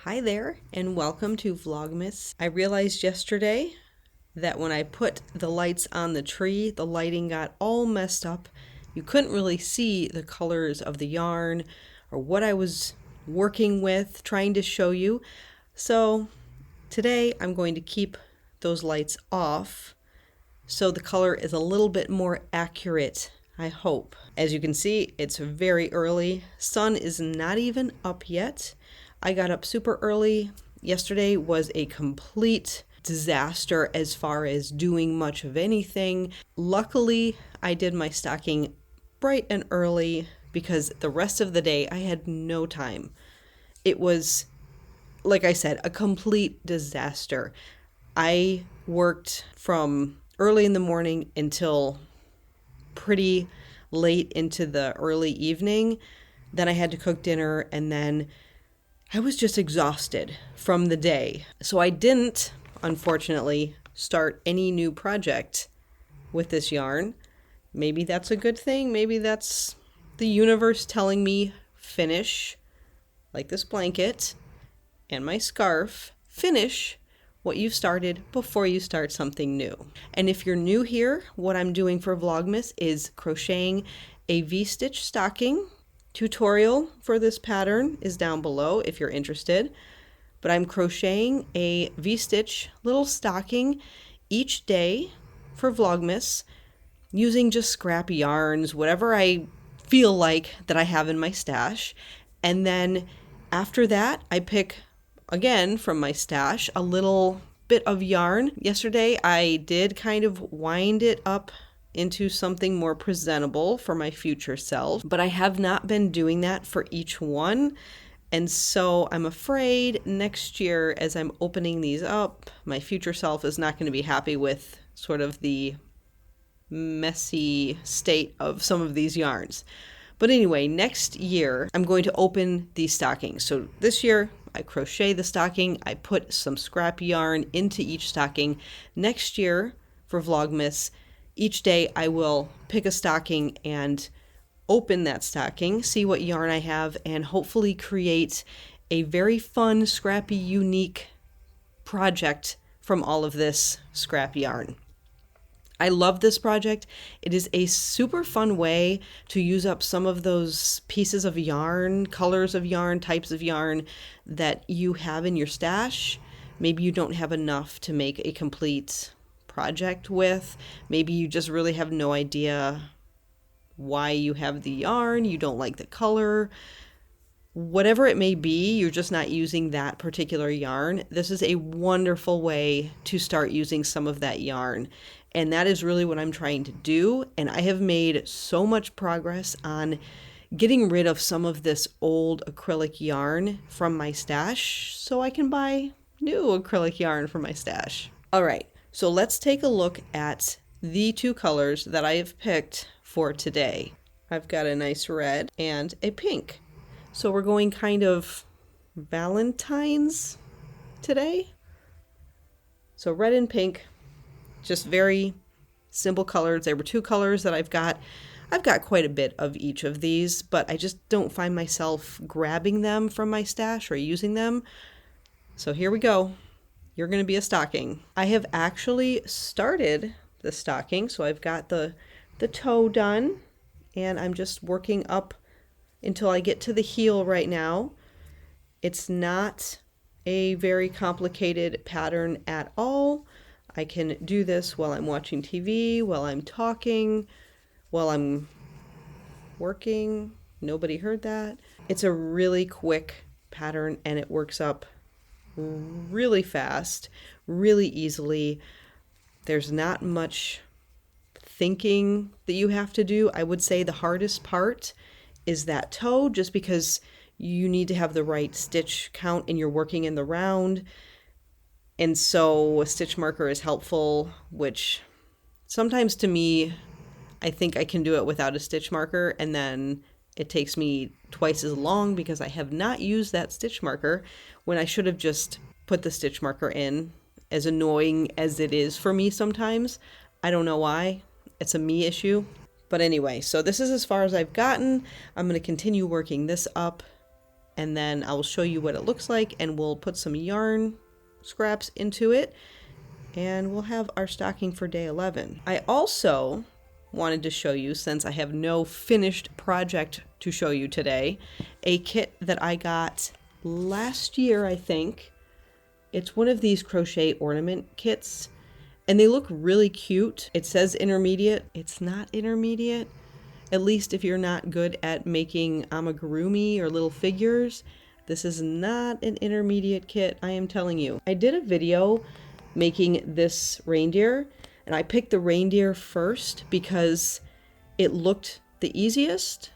Hi there, and welcome to Vlogmas. I realized yesterday that when I put the lights on the tree, the lighting got all messed up. You couldn't really see the colors of the yarn or what I was working with, trying to show you. So today I'm going to keep those lights off so the color is a little bit more accurate, I hope. As you can see, it's very early. Sun is not even up yet. I got up super early. Yesterday was a complete disaster as far as doing much of anything. Luckily, I did my stocking bright and early because the rest of the day I had no time. It was, like I said, a complete disaster. I worked from early in the morning until pretty late into the early evening. Then I had to cook dinner, and then I was just exhausted from the day. So I didn't, unfortunately, start any new project with this yarn. Maybe that's a good thing. Maybe that's the universe telling me finish, like this blanket and my scarf, finish what you've started before you start something new. And if you're new here, what I'm doing for Vlogmas is crocheting a V-stitch stocking. Tutorial for this pattern is down below if you're interested. But I'm crocheting a V-stitch little stocking each day for Vlogmas using just scrap yarns, whatever I feel like that I have in my stash. And then after that, I pick again from my stash a little bit of yarn. Yesterday I did kind of wind it up into something more presentable for my future self, but I have not been doing that for each one. And so I'm afraid next year, as I'm opening these up, my future self is not going to be happy with sort of the messy state of some of these yarns. But anyway, next year I'm going to open these stockings. So this year I crochet the stocking, I put some scrap yarn into each stocking. Next year for Vlogmas, each day I will pick a stocking and open that stocking, see what yarn I have, and hopefully create a very fun, scrappy, unique project from all of this scrap yarn. I love this project. It is a super fun way to use up some of those pieces of yarn, colors of yarn, types of yarn that you have in your stash. Maybe you don't have enough to make a complete project with. Maybe you just really have no idea why you have the yarn, you don't like the color. Whatever it may be, you're just not using that particular yarn. This is a wonderful way to start using some of that yarn. And that is really what I'm trying to do. And I have made so much progress on getting rid of some of this old acrylic yarn from my stash so I can buy new acrylic yarn from my stash. All right, so let's take a look at the two colors that I have picked for today. I've got a nice red and a pink. So we're going kind of Valentine's today. So red and pink, just very simple colors. There were two colors that I've got. I've got quite a bit of each of these, but I just don't find myself grabbing them from my stash or using them. So here we go. You're going to be a stocking. I have actually started the stocking, so I've got the toe done, and I'm just working up until I get to the heel right now. It's not a very complicated pattern at all. I can do this while I'm watching TV, while I'm talking, while I'm working. Nobody heard that. It's a really quick pattern and it works up really fast, really easily. There's not much thinking that you have to do. I would say the hardest part is that toe, just because you need to have the right stitch count and you're working in the round. And so a stitch marker is helpful, which sometimes to me, I think I can do it without a stitch marker, and then it takes me twice as long because I have not used that stitch marker when I should have just put the stitch marker in, as annoying as it is for me sometimes. I don't know why. It's a me issue. But anyway, so this is as far as I've gotten. I'm going to continue working this up and then I will show you what it looks like, and we'll put some yarn scraps into it, and we'll have our stocking for day 11. I also wanted to show you, since I have no finished project to show you today, a kit that I got last year, I think. It's one of these crochet ornament kits, and they look really cute. It says intermediate. It's not intermediate. At least if you're not good at making amigurumi or little figures, this is not an intermediate kit, I am telling you. I did a video making this reindeer, and I picked the reindeer first because it looked the easiest.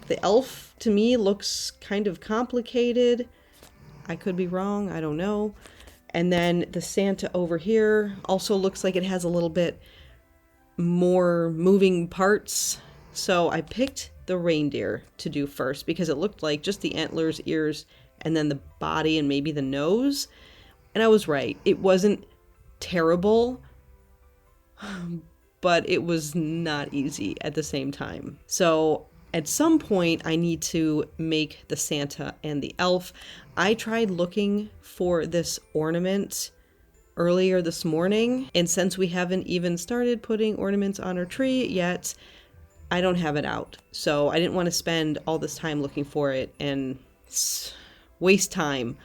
The elf, to me, looks kind of complicated. I could be wrong, I don't know. And then the Santa over here also looks like it has a little bit more moving parts. So I picked the reindeer to do first because it looked like just the antlers, ears, and then the body and maybe the nose. And I was right. It wasn't terrible, but it was not easy at the same time. So at some point I need to make the Santa and the elf. I tried looking for this ornament earlier this morning, and since we haven't even started putting ornaments on our tree yet, I don't have it out. So I didn't want to spend all this time looking for it and waste time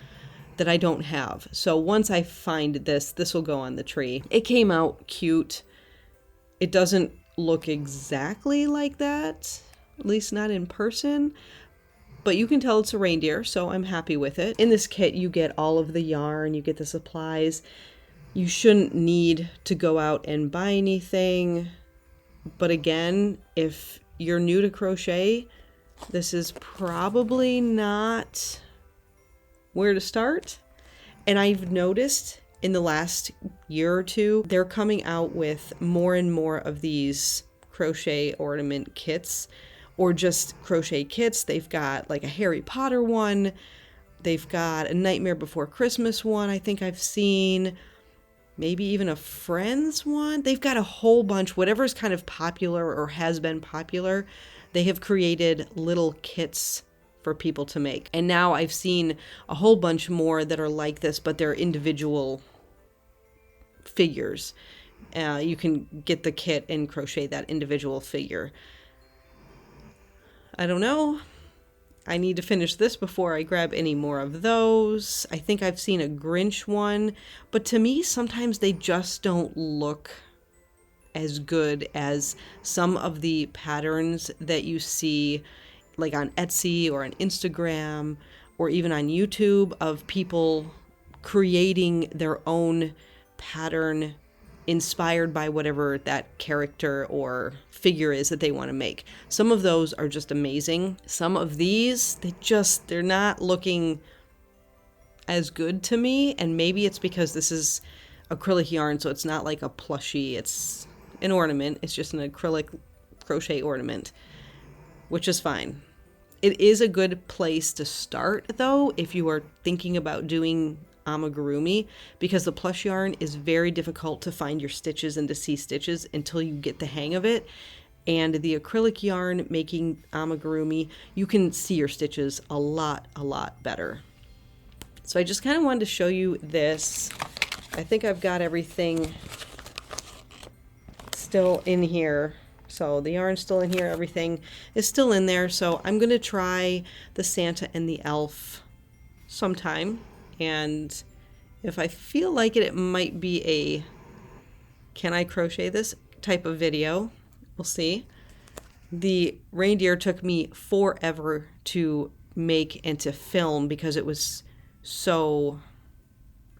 that I don't have. So once I find this will go on the tree. It came out cute. It doesn't look exactly like that, at least not in person, but you can tell it's a reindeer, so I'm happy with it. In this kit, you get all of the yarn, you get the supplies. You shouldn't need to go out and buy anything. But again, if you're new to crochet, this is probably not where to start. And I've noticed in the last year or two, they're coming out with more and more of these crochet ornament kits, or just crochet kits. They've got like a Harry Potter one. They've got a Nightmare Before Christmas one, I think I've seen. Maybe even a Friends one. They've got a whole bunch, whatever's kind of popular or has been popular. They have created little kits for people to make. And now I've seen a whole bunch more that are like this, but they're individual figures. You can get the kit and crochet that individual figure. I don't know. I need to finish this before I grab any more of those. I think I've seen a Grinch one, but to me, sometimes they just don't look as good as some of the patterns that you see like on Etsy or on Instagram or even on YouTube of people creating their own pattern inspired by whatever that character or figure is that they want to make. Some of those are just amazing. Some of these, they're not looking as good to me, and maybe it's because this is acrylic yarn, so it's not like a plushie. It's an ornament. It's just an acrylic crochet ornament, which is fine. It is a good place to start, though, if you are thinking about doing amigurumi, because the plush yarn is very difficult to find your stitches and to see stitches until you get the hang of it. And the acrylic yarn making amigurumi, you can see your stitches a lot better. So I just kind of wanted to show you this. I think I've got everything still in here. So the yarn's still in here, everything is still in there. So I'm going to try the Santa and the elf sometime. And if I feel like it, it might be a can I crochet this type of video. We'll see. The reindeer took me forever to make and to film because it was so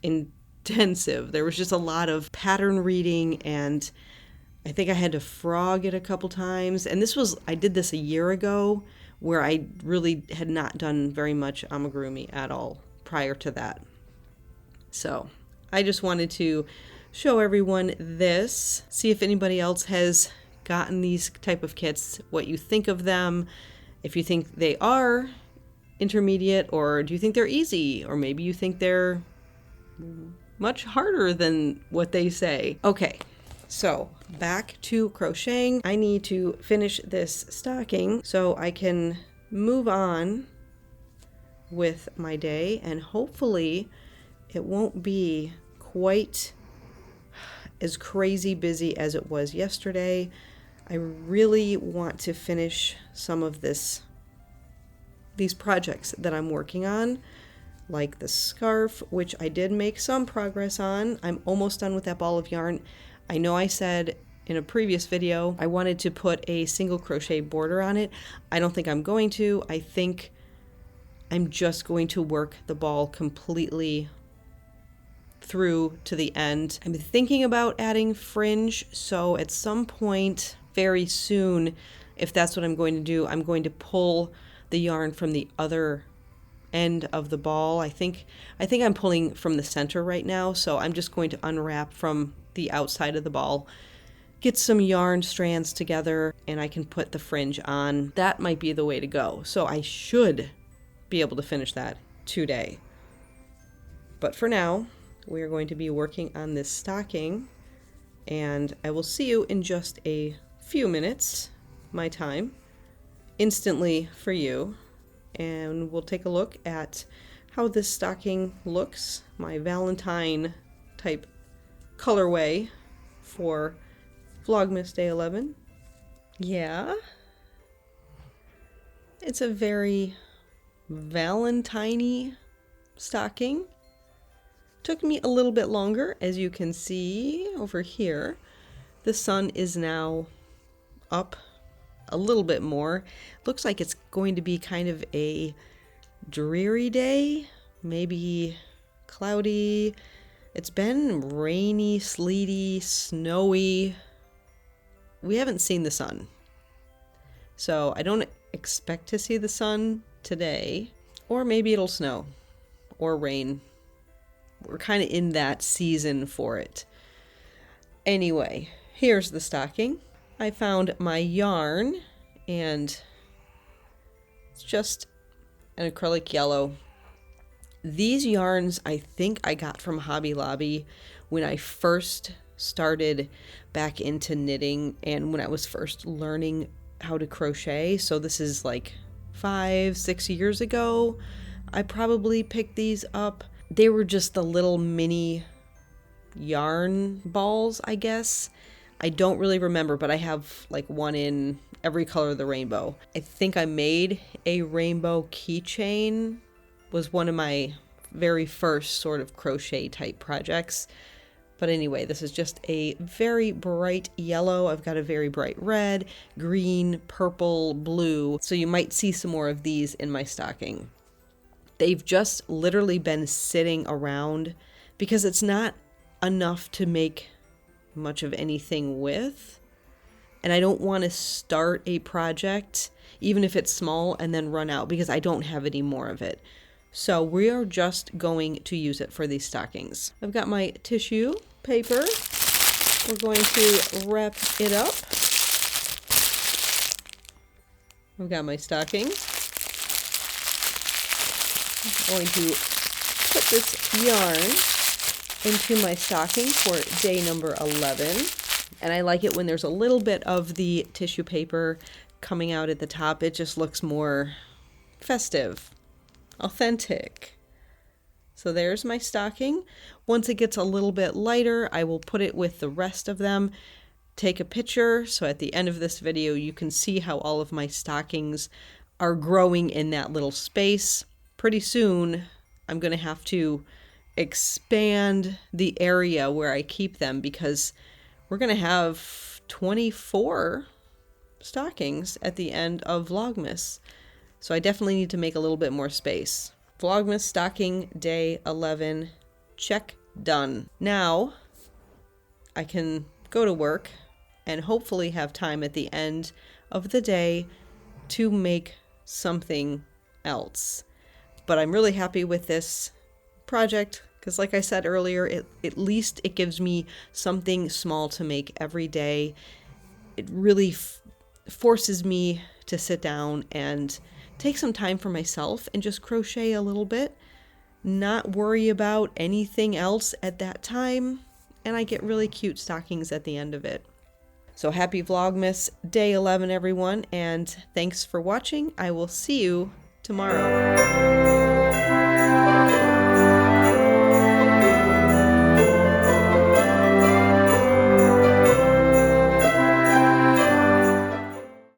intensive. There was just a lot of pattern reading, and I think I had to frog it a couple times. And I did this a year ago, where I really had not done very much amigurumi at all prior to that. So I just wanted to show everyone this, see if anybody else has gotten these type of kits, what you think of them, if you think they are intermediate, or do you think they're easy, or maybe you think they're much harder than what they say. Okay, so back to crocheting. I need to finish this stocking so I can move on with my day, and hopefully it won't be quite as crazy busy as it was yesterday. I really want to finish some of these projects that I'm working on, like the scarf, which I did make some progress on. I'm almost done with that ball of yarn. I know I said in a previous video I wanted to put a single crochet border on it. I don't think I'm going to. I think I'm just going to work the ball completely through to the end. I'm thinking about adding fringe, so at some point very soon, if that's what I'm going to do, I'm going to pull the yarn from the other end of the ball. I think I'm pulling from the center right now, so I'm just going to unwrap from the outside of the ball, get some yarn strands together, and I can put the fringe on. That might be the way to go. So I should be able to finish that today. But for now, we are going to be working on this stocking, and I will see you in just a few minutes, my time, instantly for you, and we'll take a look at how this stocking looks, my Valentine type colorway for Vlogmas Day 11. Yeah, it's a very Valentine-y stocking. Took me a little bit longer, as you can see over here. The sun is now up a little bit more. Looks like it's going to be kind of a dreary day, maybe cloudy. It's been rainy, sleety, snowy. We haven't seen the sun, so I don't expect to see the sun today, or maybe it'll snow or rain. We're kind of in that season for it. Anyway, here's the stocking. I found my yarn, and it's just an acrylic yellow. These yarns I think I got from Hobby Lobby when I first started back into knitting and when I was first learning how to crochet. So this is like 5-6 years ago. I probably picked these up. They were just the little mini yarn balls, I guess. I don't really remember, but I have like one in every color of the rainbow. I think I made a rainbow keychain. Was one of my very first sort of crochet type projects. But anyway, this is just a very bright yellow. I've got a very bright red, green, purple, blue. So you might see some more of these in my stocking. They've just literally been sitting around because it's not enough to make much of anything with. And I don't want to start a project, even if it's small, and then run out because I don't have any more of it. So we are just going to use it for these stockings. I've got my tissue paper. We're going to wrap it up. I've got my stockings. I'm going to put this yarn into my stocking for day number 11. And I like it when there's a little bit of the tissue paper coming out at the top. It just looks more festive, authentic. So there's my stocking. Once it gets a little bit lighter, I will put it with the rest of them, take a picture, so at the end of this video you can see how all of my stockings are growing in that little space. Pretty soon I'm going to have to expand the area where I keep them because we're going to have 24 stockings at the end of Vlogmas. So I definitely need to make a little bit more space. Vlogmas stocking day 11, check, done. Now I can go to work and hopefully have time at the end of the day to make something else. But I'm really happy with this project because, like I said earlier, at least it gives me something small to make every day. It really forces me to sit down and take some time for myself and just crochet a little bit, not worry about anything else at that time, and I get really cute stockings at the end of it. So happy Vlogmas Day 11, everyone, and thanks for watching. I will see you tomorrow.